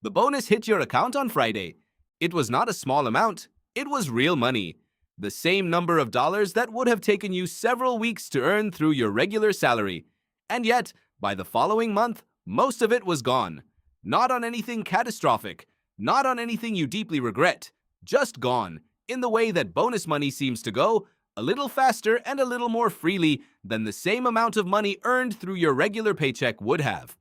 The bonus hit your account on Friday. It was not a small amount. It was real money. The same number of dollars that would have taken you several weeks to earn through your regular salary. And yet, by the following month, most of it was gone. Not on anything catastrophic. Not on anything you deeply regret. Just gone, in the way that bonus money seems to go, a little faster and a little more freely than the same amount of money earned through your regular paycheck would have.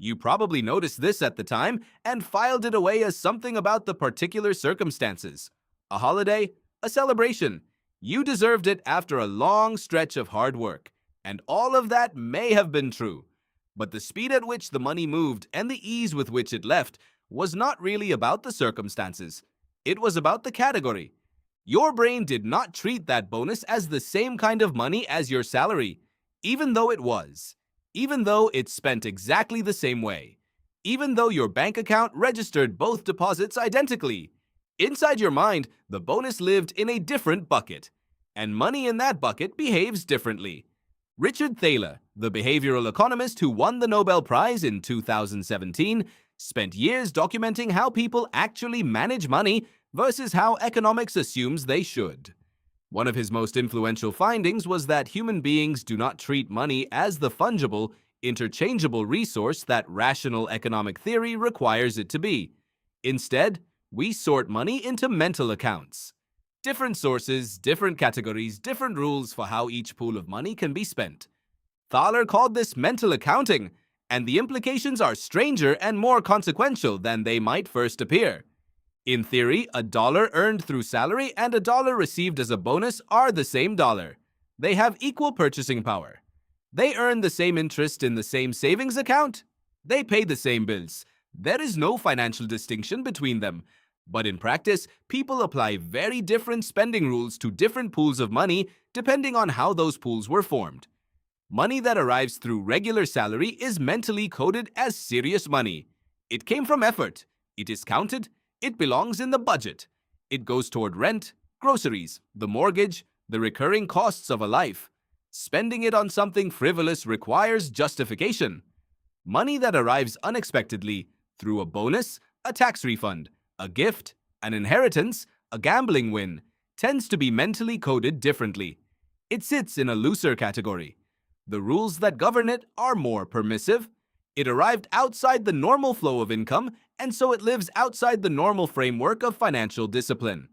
You probably noticed this at the time and filed it away as something about the particular circumstances. A holiday, a celebration. You deserved it after a long stretch of hard work. And all of that may have been true. But the speed at which the money moved and the ease with which it left was not really about the circumstances. It was about the category. Your brain did not treat that bonus as the same kind of money as your salary, even though it was. Even though it spent exactly the same way. Even though your bank account registered both deposits identically. Inside your mind, the bonus lived in a different bucket. And money in that bucket behaves differently. Richard Thaler, the behavioral economist who won the Nobel Prize in 2017, spent years documenting how people actually manage money versus how economics assumes they should. One of his most influential findings was that human beings do not treat money as the fungible, interchangeable resource that rational economic theory requires it to be. Instead, we sort money into mental accounts. Different sources, different categories, different rules for how each pool of money can be spent. Thaler called this mental accounting, and the implications are stranger and more consequential than they might first appear. In theory, a dollar earned through salary and a dollar received as a bonus are the same dollar. They have equal purchasing power. They earn the same interest in the same savings account. They pay the same bills. There is no financial distinction between them. But in practice, people apply very different spending rules to different pools of money depending on how those pools were formed. Money that arrives through regular salary is mentally coded as serious money. It came from effort. It is counted. It belongs in the budget. It goes toward rent, groceries, the mortgage, the recurring costs of a life. Spending it on something frivolous requires justification. Money that arrives unexpectedly through a bonus, a tax refund, a gift, an inheritance, a gambling win, tends to be mentally coded differently. It sits in a looser category. The rules that govern it are more permissive. It arrived outside the normal flow of income, and so it lives outside the normal framework of financial discipline.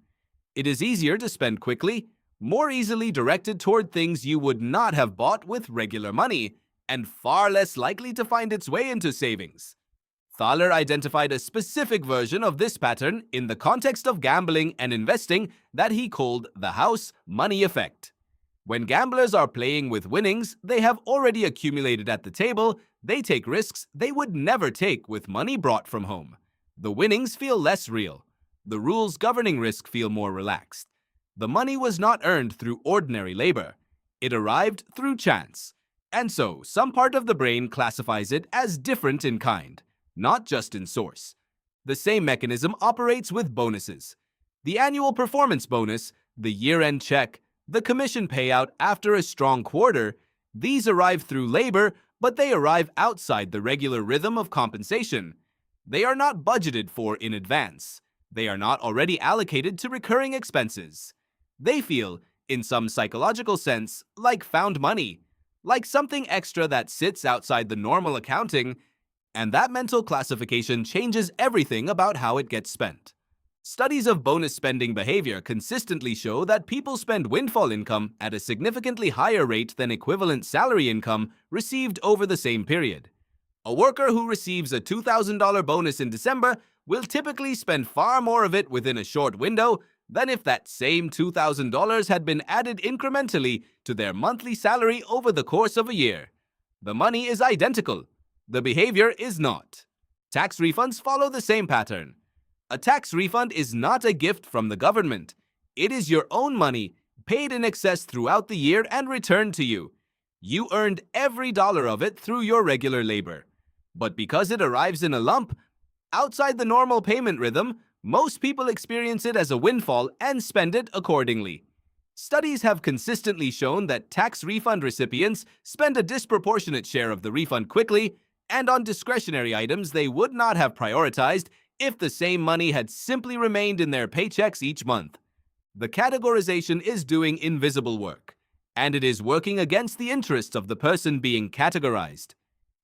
It is easier to spend quickly, more easily directed toward things you would not have bought with regular money, and far less likely to find its way into savings. Thaler identified a specific version of this pattern in the context of gambling and investing that he called the house money effect. When gamblers are playing with winnings they have already accumulated at the table, they take risks they would never take with money brought from home. The winnings feel less real. The rules governing risk feel more relaxed. The money was not earned through ordinary labor. It arrived through chance. And so, some part of the brain classifies it as different in kind, not just in source. The same mechanism operates with bonuses. The annual performance bonus, the year-end check, the commission payout after a strong quarter, these arrive through labor, but they arrive outside the regular rhythm of compensation. They are not budgeted for in advance. They are not already allocated to recurring expenses. They feel, in some psychological sense, like found money, like something extra that sits outside the normal accounting, and that mental classification changes everything about how it gets spent. Studies of bonus spending behavior consistently show that people spend windfall income at a significantly higher rate than equivalent salary income received over the same period. A worker who receives a $2,000 bonus in December will typically spend far more of it within a short window than if that same $2,000 had been added incrementally to their monthly salary over the course of a year. The money is identical. The behavior is not. Tax refunds follow the same pattern. A tax refund is not a gift from the government. It is your own money, paid in excess throughout the year and returned to you. You earned every dollar of it through your regular labor. But because it arrives in a lump, outside the normal payment rhythm, most people experience it as a windfall and spend it accordingly. Studies have consistently shown that tax refund recipients spend a disproportionate share of the refund quickly and on discretionary items they would not have prioritized if the same money had simply remained in their paychecks each month. The categorization is doing invisible work, and it is working against the interests of the person being categorized.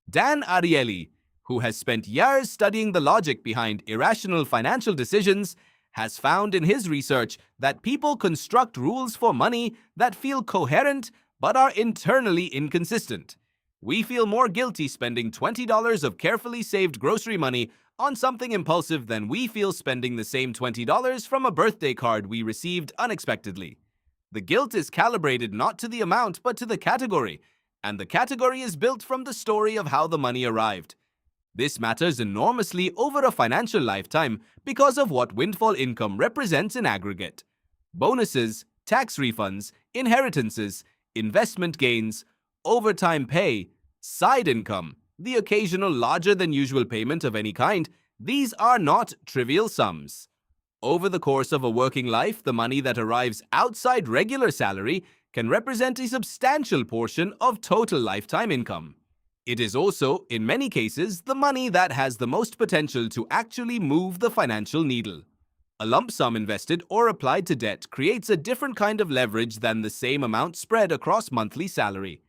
Dan Ariely, who has spent years studying the logic behind irrational financial decisions, has found in his research that people construct rules for money that feel coherent but are internally inconsistent. We feel more guilty spending $20 of carefully saved grocery money on something impulsive than we feel spending the same $20 from a birthday card we received unexpectedly. The guilt is calibrated not to the amount but to the category, and the category is built from the story of how the money arrived. This matters enormously over a financial lifetime because of what windfall income represents in aggregate. Bonuses, tax refunds, inheritances, investment gains, overtime pay, side income, the occasional larger than usual payment of any kind, these are not trivial sums. Over the course of a working life, the money that arrives outside regular salary can represent a substantial portion of total lifetime income. It is also, in many cases, the money that has the most potential to actually move the financial needle. A lump sum invested or applied to debt creates a different kind of leverage than the same amount spread across monthly salary.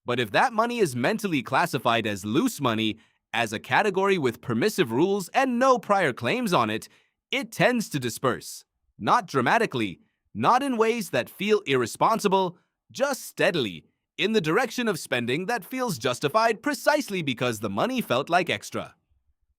But if that money is mentally classified as loose money, as a category with permissive rules and no prior claims on it, it tends to disperse. Not dramatically, not in ways that feel irresponsible, just steadily, in the direction of spending that feels justified precisely because the money felt like extra.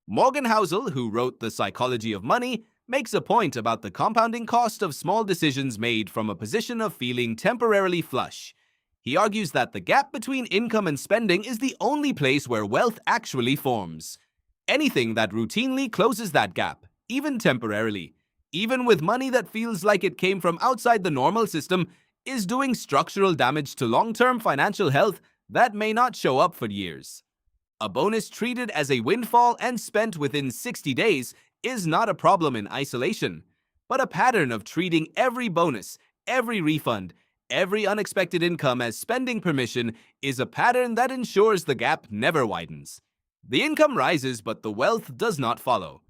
Morgan Housel, who wrote The Psychology of Money, makes a point about the compounding cost of small decisions made from a position of feeling temporarily flush. He argues that the gap between income and spending is the only place where wealth actually forms. Anything that routinely closes that gap, even temporarily, even with money that feels like it came from outside the normal system, is doing structural damage to long-term financial health that may not show up for years. A bonus treated as a windfall and spent within 60 days is not a problem in isolation, but a pattern of treating every bonus, every refund, every unexpected income as spending permission is a pattern that ensures the gap never widens. The income rises, but the wealth does not follow.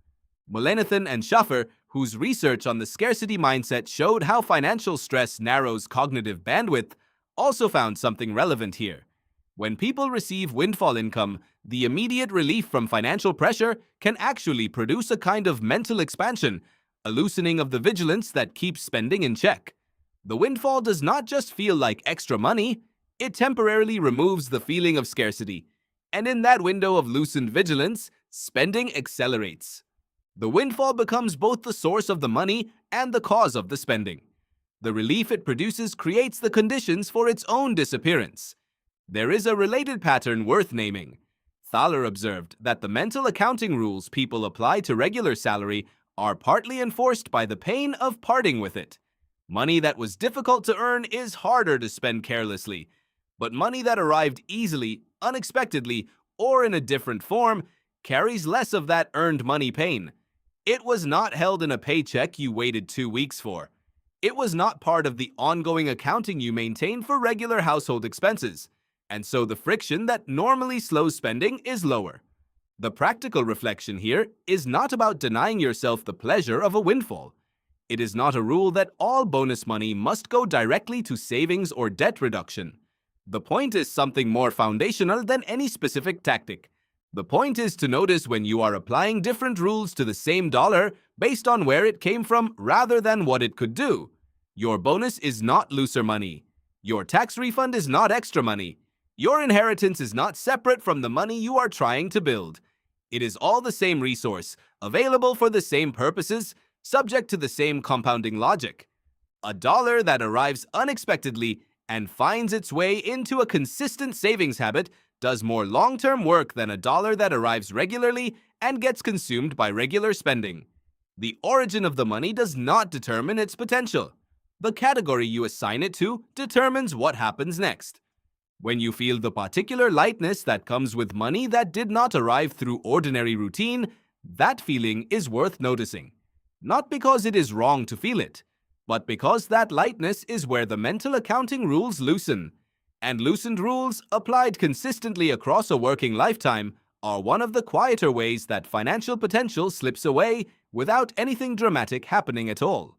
Mullainathan and Shafir, whose research on the scarcity mindset showed how financial stress narrows cognitive bandwidth, also found something relevant here. When people receive windfall income, the immediate relief from financial pressure can actually produce a kind of mental expansion, a loosening of the vigilance that keeps spending in check. The windfall does not just feel like extra money, it temporarily removes the feeling of scarcity. And in that window of loosened vigilance, spending accelerates. The windfall becomes both the source of the money and the cause of the spending. The relief it produces creates the conditions for its own disappearance. There is a related pattern worth naming. Thaler observed that the mental accounting rules people apply to regular salary are partly enforced by the pain of parting with it. Money that was difficult to earn is harder to spend carelessly, but money that arrived easily, unexpectedly, or in a different form carries less of that earned money pain. It was not held in a paycheck you waited 2 weeks for. It was not part of the ongoing accounting you maintain for regular household expenses, and so the friction that normally slows spending is lower. The practical reflection here is not about denying yourself the pleasure of a windfall. It is not a rule that all bonus money must go directly to savings or debt reduction. The point is something more foundational than any specific tactic. The point is to notice when you are applying different rules to the same dollar based on where it came from rather than what it could do. Your bonus is not looser money. Your tax refund is not extra money. Your inheritance is not separate from the money you are trying to build. It is all the same resource, available for the same purposes, subject to the same compounding logic. A dollar that arrives unexpectedly and finds its way into a consistent savings habit does more long-term work than a dollar that arrives regularly and gets consumed by regular spending. The origin of the money does not determine its potential. The category you assign it to determines what happens next. When you feel the particular lightness that comes with money that did not arrive through ordinary routine, that feeling is worth noticing. Not because it is wrong to feel it, but because that lightness is where the mental accounting rules loosen. And loosened rules, applied consistently across a working lifetime, are one of the quieter ways that financial potential slips away without anything dramatic happening at all.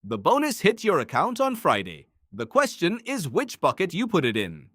The bonus hit your account on Friday. The question is which bucket you put it in.